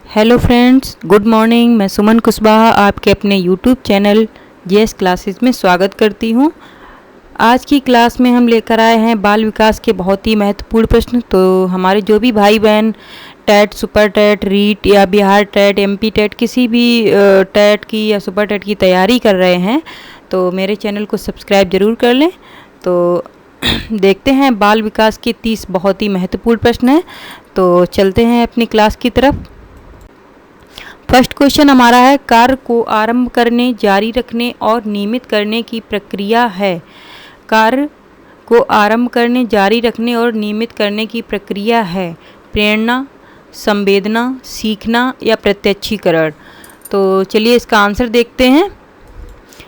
Hello friends, good morning. मैं सुमन कुशवाहा आपके अपने यूट्यूब चैनल जेएस क्लासेस में स्वागत करती हूँ। आज की क्लास में हम लेकर आए हैं बाल विकास के बहुत ही महत्वपूर्ण प्रश्न। तो हमारे जो भी भाई बहन टेट, सुपर टेट, रीट या बिहार टेट, एमपी टेट, किसी भी टेट की या सुपर टेट की तैयारी कर रहे हैं तो मेरे चैनल को सब्सक्राइब ज़रूर कर लें। तो देखते हैं बाल विकास के 30 बहुत ही महत्वपूर्ण प्रश्न हैं। तो चलते हैं अपनी क्लास की तरफ। फर्स्ट क्वेश्चन हमारा है, कार्य को आरंभ करने, जारी रखने और नियमित करने की प्रक्रिया है। कार्य को आरंभ करने, जारी रखने और नियमित करने की प्रक्रिया है। प्रेरणा, संवेदना, सीखना या प्रत्यक्षीकरण। तो चलिए इसका आंसर देखते हैं।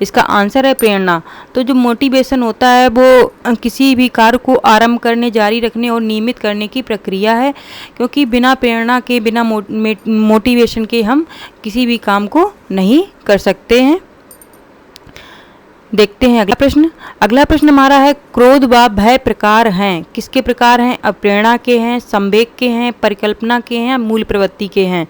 इसका आंसर है प्रेरणा। तो जो मोटिवेशन होता है वो किसी भी कार्य को आरंभ करने, जारी रखने और नियमित करने की प्रक्रिया है, क्योंकि बिना प्रेरणा के, बिना मोटिवेशन के हम किसी भी काम को नहीं कर सकते हैं। देखते हैं अगला प्रश्न। अगला प्रश्न हमारा है, क्रोध व भय प्रकार हैं। किसके प्रकार हैं? अप्रेरणा के हैं, संवेग के हैं, परिकल्पना के हैं, मूल प्रवृत्ति के हैं।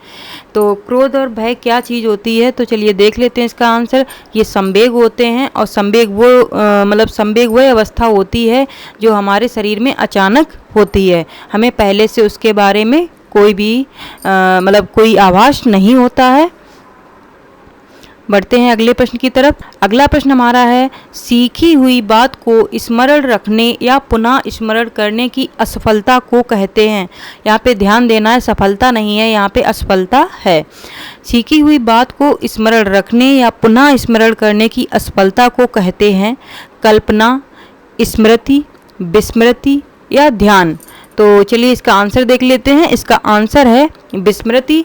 तो क्रोध और भय क्या चीज़ होती है? तो चलिए देख लेते हैं इसका आंसर। ये संवेग होते हैं, और संवेग संवेग वह अवस्था होती है जो हमारे शरीर में अचानक होती है। हमें पहले से उसके बारे में कोई भी कोई आभास नहीं होता है। बढ़ते हैं अगले प्रश्न की तरफ। अगला प्रश्न हमारा है, सीखी हुई बात को स्मरण रखने या पुनः स्मरण करने की असफलता को कहते हैं। यहाँ पे ध्यान देना है, सफलता नहीं है, यहाँ पे असफलता है। सीखी हुई बात को स्मरण रखने या पुनः स्मरण करने की असफलता को कहते हैं कल्पना, स्मृति, विस्मृति या ध्यान। तो चलिए इसका आंसर देख लेते हैं। इसका आंसर है विस्मृति।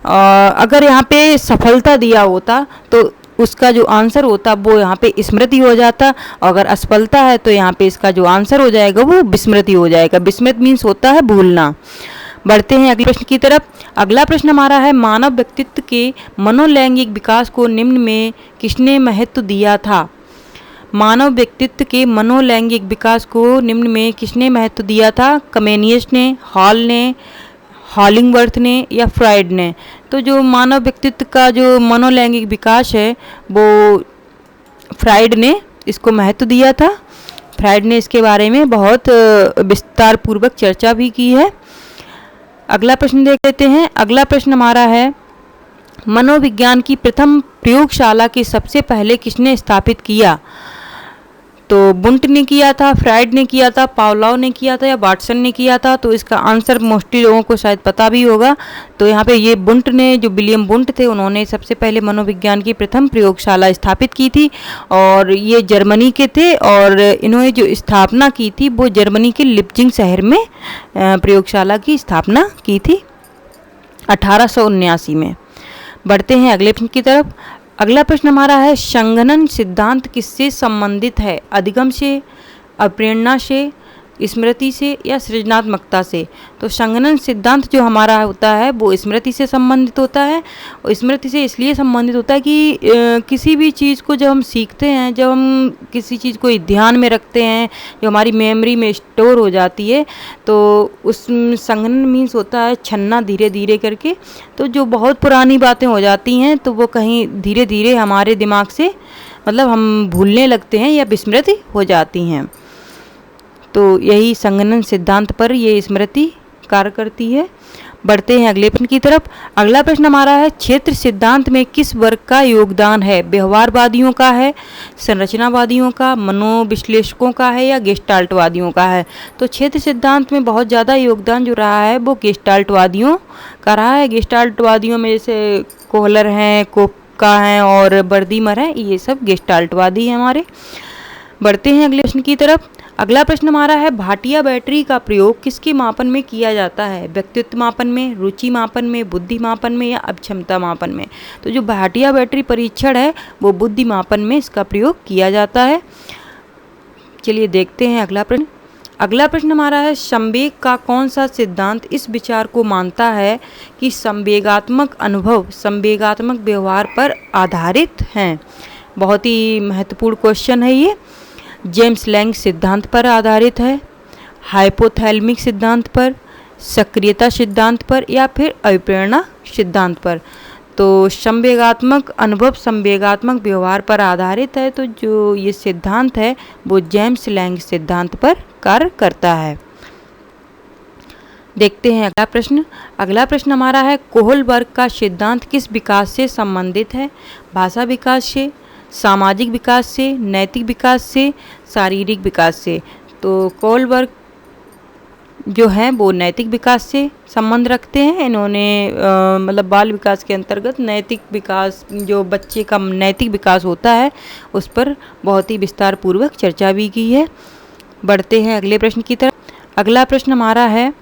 अगर यहाँ पे सफलता दिया होता तो उसका जो आंसर होता वो यहाँ पे स्मृति हो जाता, और अगर असफलता है तो यहाँ पे इसका जो आंसर हो जाएगा वो विस्मृति हो जाएगा। विस्मृति मीन्स होता है भूलना। बढ़ते हैं अगले प्रश्न की तरफ। अगला प्रश्न हमारा है, मानव व्यक्तित्व के मनोलैंगिक विकास को निम्न में किसने महत्व दिया था? मानव व्यक्तित्व के मनोलैंगिक विकास को निम्न में किसने महत्व दिया था? कमेनियस ने, हॉल ने, हॉलिंगवर्थ ने या फ्राइड ने। तो जो मानव व्यक्तित्व का जो मनोलैंगिक विकास है वो फ्राइड ने इसको महत्व दिया था। फ्राइड ने इसके बारे में बहुत विस्तार पूर्वक चर्चा भी की है। अगला प्रश्न देख लेते हैं। अगला प्रश्न हमारा है, मनोविज्ञान की प्रथम प्रयोगशाला की सबसे पहले किसने स्थापित किया? तो बुंट ने किया था, फ्राइड ने किया था, पावलोव ने किया था या वाटसन ने किया था। तो इसका आंसर मोस्टली लोगों को शायद पता भी होगा। तो यहाँ पे ये बुंट ने, जो विलियम बुंट थे, उन्होंने सबसे पहले मनोविज्ञान की प्रथम प्रयोगशाला स्थापित की थी, और ये जर्मनी के थे। और इन्होंने जो स्थापना की थी वो जर्मनी के लिप्जिंग शहर में प्रयोगशाला की स्थापना की थी 1879 में। बढ़ते हैं अगले प्रश्न की तरफ। अगला प्रश्न हमारा है, संघनन सिद्धांत किससे संबंधित है? अधिगम से, अप्रेरणा से, स्मृति से या सृजनात्मकता से। तो संघनन सिद्धांत जो हमारा होता है वो स्मृति से संबंधित होता है। और स्मृति से इसलिए संबंधित होता है कि किसी भी चीज़ को जब हम सीखते हैं, जब हम किसी चीज़ को ध्यान में रखते हैं, जो हमारी मेमोरी में स्टोर हो जाती है, तो उस संघनन मीन्स होता है छन्ना धीरे धीरे करके। तो जो बहुत पुरानी बातें हो जाती हैं तो वो कहीं धीरे धीरे हमारे दिमाग से हम भूलने लगते हैं या विस्मृति हो जाती हैं। तो यही संघनन सिद्धांत पर ये स्मृति कार्य करती है। बढ़ते हैं अगले प्रश्न की तरफ। अगला प्रश्न हमारा है, क्षेत्र सिद्धांत में किस वर्ग का योगदान है? व्यवहारवादियों का है, संरचनावादियों का, मनोविश्लेषकों का है या गेस्टाल्टवादियों का है? तो क्षेत्र सिद्धांत में बहुत ज़्यादा योगदान जो रहा है वो गेस्टाल्टवादियों का रहा है। गेस्टाल्टवादियों में जैसे कोहलर हैं, कोपका हैं और बर्दीमर हैं, ये सब गेस्टाल्टवादी हैं हमारे। बढ़ते हैं अगले प्रश्न की तरफ। अगला प्रश्न हमारा है, भाटिया बैटरी का प्रयोग किसके मापन में किया जाता है? व्यक्तित्व मापन में, रुचि मापन में, बुद्धि मापन में या अक्षमता मापन में? तो जो भाटिया बैटरी परीक्षण है वो बुद्धि मापन में इसका प्रयोग किया जाता है। चलिए देखते हैं अगला प्रश्न। अगला प्रश्न हमारा है, संवेग का कौन सा सिद्धांत इस विचार को मानता है कि संवेगात्मक अनुभव संवेगात्मक व्यवहार पर आधारित हैं? बहुत ही महत्वपूर्ण क्वेश्चन है ये। जेम्स लैंग सिद्धांत पर आधारित है, हाइपोथैलेमिक सिद्धांत पर, सक्रियता सिद्धांत पर या फिर अभिप्रेरणा सिद्धांत पर। तो संवेगात्मक अनुभव संवेगात्मक व्यवहार पर आधारित है। तो जो ये सिद्धांत है वो जेम्स लैंग सिद्धांत पर कार्य करता है। देखते हैं अगला प्रश्न। अगला प्रश्न हमारा है कोहलबर्ग का सिद्धांत किस विकास से संबंधित है? भाषा विकास से, सामाजिक विकास से, नैतिक विकास से, शारीरिक विकास से। तो कोहलबर्ग जो हैं वो नैतिक विकास से संबंध रखते हैं। इन्होंने मतलब बाल विकास के अंतर्गत नैतिक विकास, जो बच्चे का नैतिक विकास होता है, उस पर बहुत ही विस्तार पूर्वक चर्चा भी की है। बढ़ते हैं अगले प्रश्न की तरफ। अगला प्रश्न हमारा है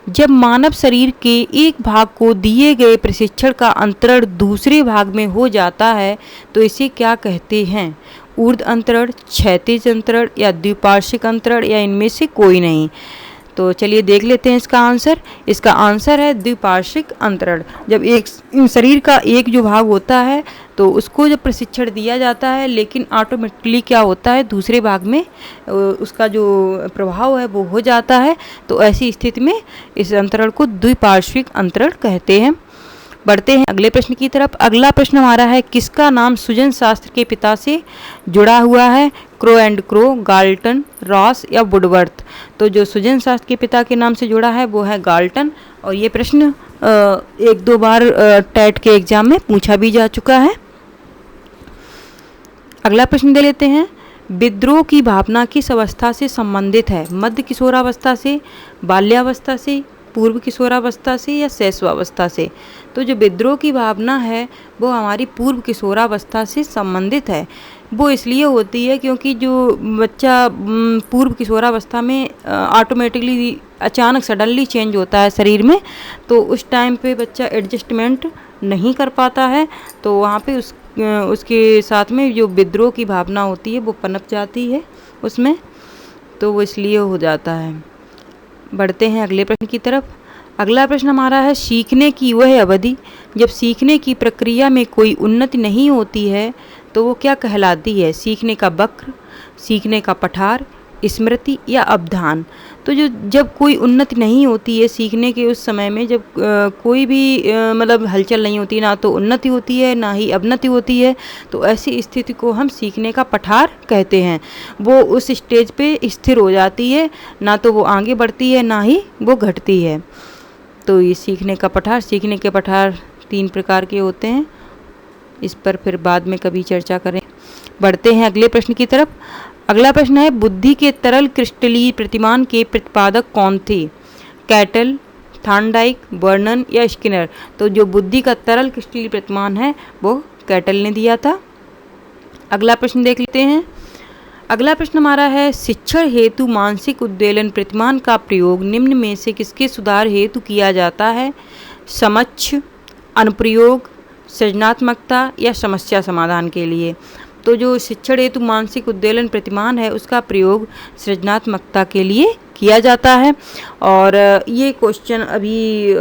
जब मानव शरीर के एक भाग को दिए गए प्रशिक्षण का अंतरण दूसरे भाग में हो जाता है तो इसे क्या कहते हैं? ऊर्ध्व अंतरण, क्षैतिज अंतरण या द्विपार्श्विक अंतरण या इनमें से कोई नहीं? तो चलिए देख लेते हैं इसका आंसर। इसका आंसर है द्विपार्श्विक अंतरण। जब एक शरीर का एक जो भाग होता है तो उसको जब प्रशिक्षण दिया जाता है, लेकिन ऑटोमेटिकली क्या होता है दूसरे भाग में उसका जो प्रभाव है वो हो जाता है, तो ऐसी स्थिति में इस अंतरण को द्विपार्श्विक अंतरण कहते हैं। बढ़ते हैं अगले प्रश्न की तरफ। अगला प्रश्न हमारा है किसका नाम सुजन शास्त्र के पिता से जुड़ा हुआ है? Crow and crow, Galton, Ross या वुडवर्थ? तो जो सुजन शास्त्र के पिता के नाम से जुड़ा है वो है गाल्टन। और ये प्रश्न एक दो बार टेट के एग्जाम में पूछा भी जा चुका है। अगला प्रश्न दे लेते हैं। विद्रोह की भावना किस अवस्था से संबंधित है? मध्य किशोरावस्था से, बाल्यावस्था से, पूर्व किशोरावस्था से या शैशवावस्था से? तो जो विद्रोह की भावना है वो हमारी पूर्व किशोरावस्था से संबंधित है। वो इसलिए होती है क्योंकि जो बच्चा पूर्व किशोरावस्था में ऑटोमेटिकली अचानक सडनली चेंज होता है शरीर में, तो उस टाइम पे बच्चा एडजस्टमेंट नहीं कर पाता है, तो वहाँ पे उसके साथ में जो विद्रोह की भावना होती है वो पनप जाती है उसमें, तो वो इसलिए हो जाता है। बढ़ते हैं अगले प्रश्न की तरफ। अगला प्रश्न हमारा है सीखने की वह अवधि जब सीखने की प्रक्रिया में कोई उन्नति नहीं होती है तो वो क्या कहलाती है? सीखने का वक्र, सीखने का पठार, स्मृति या अवधान? तो जब कोई उन्नति नहीं होती है सीखने के उस समय में, जब कोई भी मतलब हलचल नहीं होती, ना तो उन्नति होती है ना ही अवनति होती है, तो ऐसी स्थिति को हम सीखने का पठार कहते हैं। वो उस स्टेज पे स्थिर हो जाती है, ना तो वो आगे बढ़ती है ना ही वो घटती है। तो ये सीखने का पठार, सीखने के पठार 3 प्रकार के होते हैं, इस पर फिर बाद में कभी चर्चा करें। बढ़ते हैं अगले प्रश्न की तरफ। अगला प्रश्न है बुद्धि के तरल क्रिस्टलीय प्रतिमान के प्रतिपादक कौन थे? कैटल, थॉर्नडाइक, वर्नन या स्किनर? तो जो बुद्धि का तरल क्रिस्टलीय प्रतिमान है वो कैटल ने दिया था। अगला प्रश्न देख लेते हैं। अगला प्रश्न हमारा है शिक्षण हेतु मानसिक उद्वेलन प्रतिमान का प्रयोग निम्न में से किसके सुधार हेतु किया जाता है? समझ, अनुप्रयोग, सृजनात्मकता या समस्या समाधान के लिए? तो जो शिक्षण हेतु मानसिक उद्वेलन प्रतिमान है उसका प्रयोग सृजनात्मकता के लिए किया जाता है। और ये क्वेश्चन अभी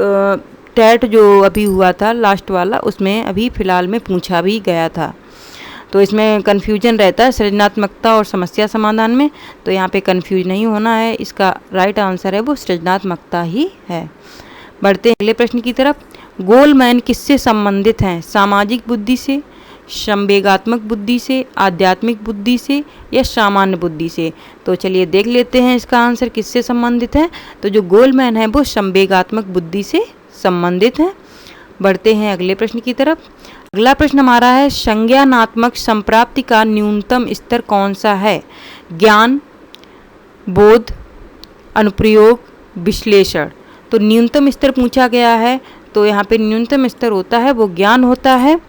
टेट जो अभी हुआ था लास्ट वाला, उसमें अभी फ़िलहाल में पूछा भी गया था, तो इसमें कन्फ्यूजन रहता है सृजनात्मकता और समस्या समाधान में, तो यहाँ पे कन्फ्यूज नहीं होना है। इसका राइट आंसर है वो सृजनात्मकता ही है। बढ़ते हैं अगले प्रश्न की तरफ। गोलमैन किससे संबंधित हैं? सामाजिक बुद्धि से, संवेगात्मक बुद्धि से, आध्यात्मिक बुद्धि से या सामान्य बुद्धि से? तो चलिए देख लेते हैं इसका आंसर किससे संबंधित है। तो जो गोलमैन है वो संवेगात्मक बुद्धि से संबंधित है। बढ़ते हैं अगले प्रश्न की तरफ। अगला प्रश्न हमारा है संज्ञानात्मक संप्राप्ति का न्यूनतम स्तर कौन सा है? ज्ञान, बोध, अनुप्रयोग, विश्लेषण? तो न्यूनतम स्तर पूछा गया है, तो यहाँ पे न्यूनतम स्तर होता है वो ज्ञान होता है,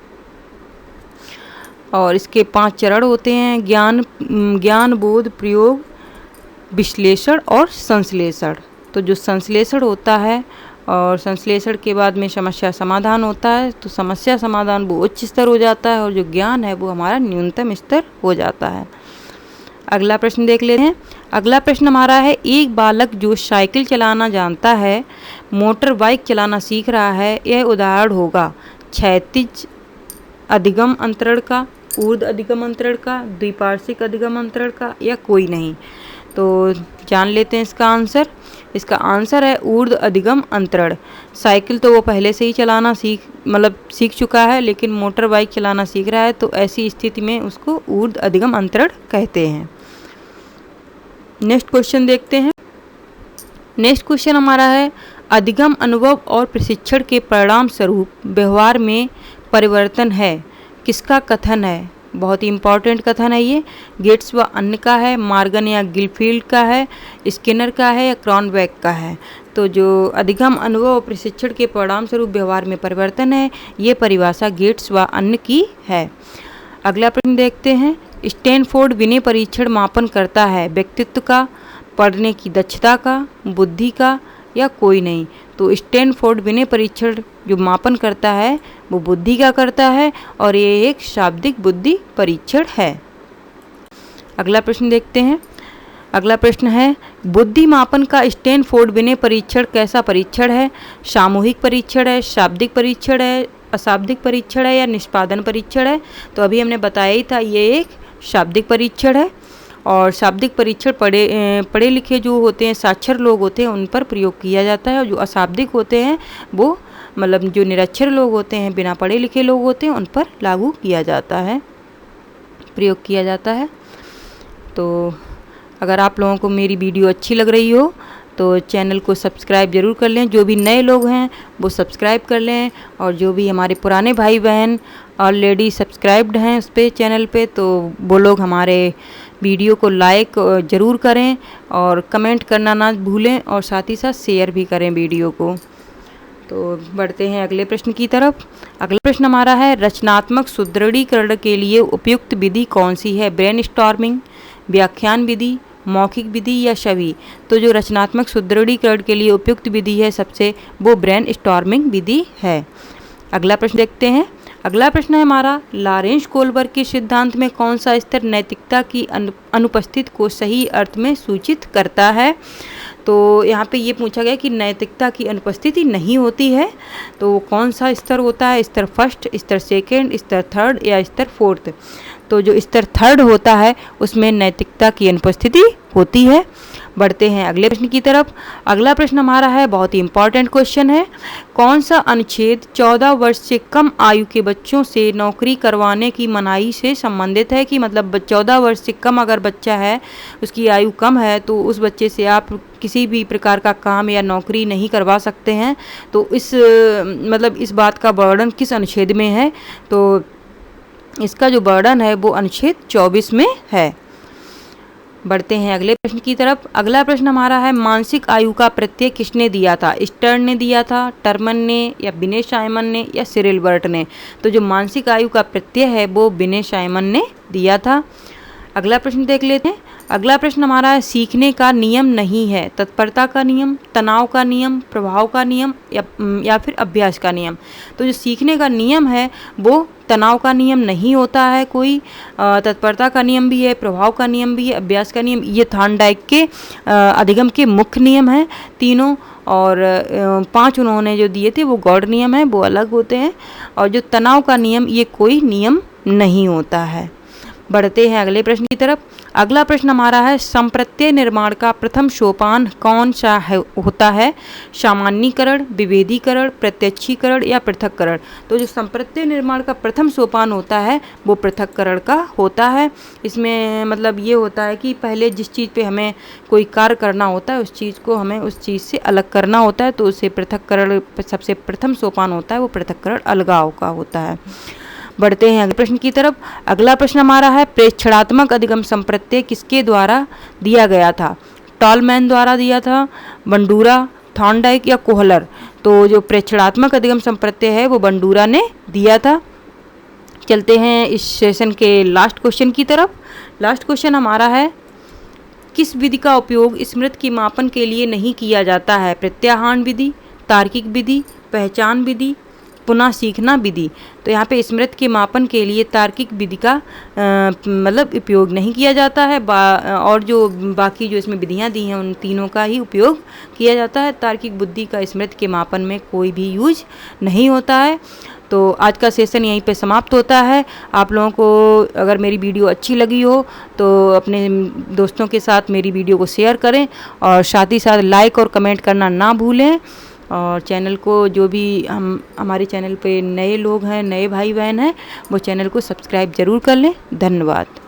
और इसके 5 चरण होते हैं ज्ञान, बोध, प्रयोग, विश्लेषण और संश्लेषण। तो जो संश्लेषण होता है और संश्लेषण के बाद में समस्या समाधान होता है, तो समस्या समाधान वो उच्च स्तर हो जाता है और जो ज्ञान है वो हमारा न्यूनतम स्तर हो जाता है। अगला प्रश्न देख लेते हैं। अगला प्रश्न हमारा है एक बालक जो साइकिल चलाना जानता है, मोटर बाइक चलाना सीख रहा है, यह उदाहरण होगा क्षैतिज अधिगम अंतरण का, ऊर्ध्व अधिगम अंतरण का, द्विपार्श्विक अधिगम अंतरण का या कोई नहीं? तो जान लेते हैं इसका आंसर। इसका आंसर है ऊर्ध्व अधिगम अंतरण। साइकिल तो वो पहले से ही चलाना सीख चुका है, लेकिन मोटर बाइक चलाना सीख रहा है, तो ऐसी स्थिति में उसको ऊर्ध्व अधिगम अंतरण कहते हैं। नेक्स्ट क्वेश्चन देखते हैं। नेक्स्ट क्वेश्चन हमारा है, अधिगम अनुभव और प्रशिक्षण के परिणाम स्वरूप व्यवहार में परिवर्तन है, किसका कथन है? बहुत ही इंपॉर्टेंट कथन है ये। गेट्स व अन्य का है, मॉर्गन या गिलफील्ड का है, स्किनर का है या क्रॉनबेक का है? तो जो अधिगम अनुभव और प्रशिक्षण के परिणाम स्वरूप व्यवहार में परिवर्तन है, ये परिभाषा गेट्स व अन्य की है। अगला प्रश्न देखते हैं। स्टैनफोर्ड विनय परीक्षण मापन करता है व्यक्तित्व का, पढ़ने की दक्षता का, बुद्धि का या कोई नहीं? तो स्टैनफोर्ड विनय परीक्षण जो मापन करता है वो बुद्धि का करता है, और ये एक शाब्दिक बुद्धि परीक्षण है। अगला प्रश्न देखते हैं। अगला प्रश्न है, बुद्धि मापन का स्टैनफोर्ड विनय परीक्षण कैसा परीक्षण है? सामूहिक परीक्षण है, शाब्दिक परीक्षण है, अशाब्दिक परीक्षण है या निष्पादन परीक्षण है? तो अभी हमने बताया ही था, ये एक शाब्दिक परीक्षण है, और शाब्दिक परीक्षण पढ़े लिखे जो होते हैं, साक्षर लोग होते हैं, उन पर प्रयोग किया जाता है, और जो अशाब्दिक होते हैं वो जो निरक्षर लोग होते हैं, बिना पढ़े लिखे लोग होते हैं, उन पर लागू किया जाता है, प्रयोग किया जाता है। तो अगर आप लोगों को मेरी वीडियो अच्छी लग रही हो तो चैनल को सब्सक्राइब ज़रूर कर लें। जो भी नए लोग हैं वो सब्सक्राइब कर लें, और जो भी हमारे पुराने भाई बहन ऑलरेडी सब्सक्राइब्ड हैं उस पर चैनल पे, तो वो लोग हमारे वीडियो को लाइक ज़रूर करें और कमेंट करना ना भूलें, और साथ ही साथ शेयर भी करें वीडियो को। तो बढ़ते हैं अगले प्रश्न की तरफ। अगला प्रश्न हमारा है, रचनात्मक सुदृढ़ीकरण के लिए उपयुक्त विधि कौन सी है? ब्रेनस्टॉर्मिंग, व्याख्यान विधि, मौखिक विधि या सभी? तो जो रचनात्मक सुदृढ़ीकरण के लिए उपयुक्त विधि है सबसे, वो ब्रेनस्टॉर्मिंग विधि है। अगला प्रश्न देखते हैं। अगला प्रश्न है हमारा, लॉरेंस कोलबर्ग के सिद्धांत में कौन सा स्तर नैतिकता की अनुपस्थिति को सही अर्थ में सूचित करता है? तो यहाँ पे ये पूछा गया कि नैतिकता की अनुपस्थिति नहीं होती है, तो कौन सा स्तर होता है? स्तर फर्स्ट, स्तर सेकंड, स्तर थर्ड या स्तर फोर्थ? तो जो स्तर थर्ड होता है उसमें नैतिकता की अनुपस्थिति होती है। बढ़ते हैं अगले प्रश्न की तरफ। अगला प्रश्न हमारा है, बहुत ही इंपॉर्टेंट क्वेश्चन है, कौन सा अनुच्छेद 14 वर्ष से कम आयु के बच्चों से नौकरी करवाने की मनाही से संबंधित है? कि मतलब 14 वर्ष से कम अगर बच्चा है, उसकी आयु कम है, तो उस बच्चे से आप किसी भी प्रकार का काम या नौकरी नहीं करवा सकते हैं। तो इस बात का वर्णन किस अनुच्छेद में है? तो इसका जो वर्णन है वो अनुच्छेद 24 में है। बढ़ते हैं अगले प्रश्न की तरफ। अगला प्रश्न हमारा है, मानसिक आयु का प्रत्यय किसने दिया था? स्टर्न ने दिया था, टर्मन ने, या विनय साइमन ने, या सिरिल बर्ट ने? तो जो मानसिक आयु का प्रत्यय है वो विनय साइमन ने दिया था। अगला प्रश्न देख लेते हैं। अगला प्रश्न हमारा है, सीखने का नियम नहीं है, तत्परता का नियम, तनाव का नियम, प्रभाव का नियम या फिर अभ्यास का नियम? तो जो सीखने का नियम है वो तनाव का नियम नहीं होता है कोई, तत्परता का नियम भी है, प्रभाव का नियम भी है, अभ्यास का नियम। ये थॉर्नडाइक के अधिगम के मुख्य नियम हैं तीनों, और 5 उन्होंने जो दिए थे वो गॉड नियम है, वो अलग होते हैं, और जो तनाव का नियम ये कोई नियम नहीं होता है। बढ़ते हैं अगले प्रश्न की तरफ। अगला प्रश्न हमारा है, संप्रत्यय निर्माण का प्रथम सोपान कौन सा होता है? सामान्यीकरण, विभेदीकरण, प्रत्यक्षीकरण या पृथक्करण? तो जो संप्रत्यय निर्माण का प्रथम सोपान होता है वो पृथक्करण का होता है। इसमें मतलब ये होता है कि पहले जिस चीज़ पे हमें कोई कार्य करना होता है उस चीज़ को हमें उस चीज़ से अलग करना होता है, तो उसे पृथक्करण सबसे प्रथम सोपान होता है, वो पृथक्करण अलगाव का होता है। बढ़ते हैं अगले प्रश्न की तरफ। अगला प्रश्न हमारा है, प्रेक्षणात्मक अधिगम संप्रत्यय किसके द्वारा दिया गया था? टॉलमैन द्वारा दिया था, बंडूरा, थॉर्नडाइक या कोहलर? तो जो प्रेक्षणात्मक अधिगम संप्रत्यय है वो बंडूरा ने दिया था। चलते हैं इस सेशन के लास्ट क्वेश्चन की तरफ। लास्ट क्वेश्चन हमारा है, किस विधि का उपयोग स्मृति की मापन के लिए नहीं किया जाता है? प्रत्याहार विधि, तार्किक विधि, पहचान विधि, पुनः सीखना विधि। तो यहाँ पे स्मृति के मापन के लिए तार्किक विधि का मतलब उपयोग नहीं किया जाता है, और जो बाकी जो इसमें विधियाँ दी हैं उन तीनों का ही उपयोग किया जाता है। तार्किक बुद्धि का स्मृति के मापन में कोई भी यूज नहीं होता है। तो आज का सेशन यहीं पे समाप्त होता है। आप लोगों को अगर मेरी वीडियो अच्छी लगी हो तो अपने दोस्तों के साथ मेरी वीडियो को शेयर करें, और साथ ही साथ लाइक और कमेंट करना ना भूलें। और चैनल को, जो भी हमारे चैनल पे नए लोग हैं, नए भाई बहन हैं, वो चैनल को सब्सक्राइब ज़रूर कर लें। धन्यवाद।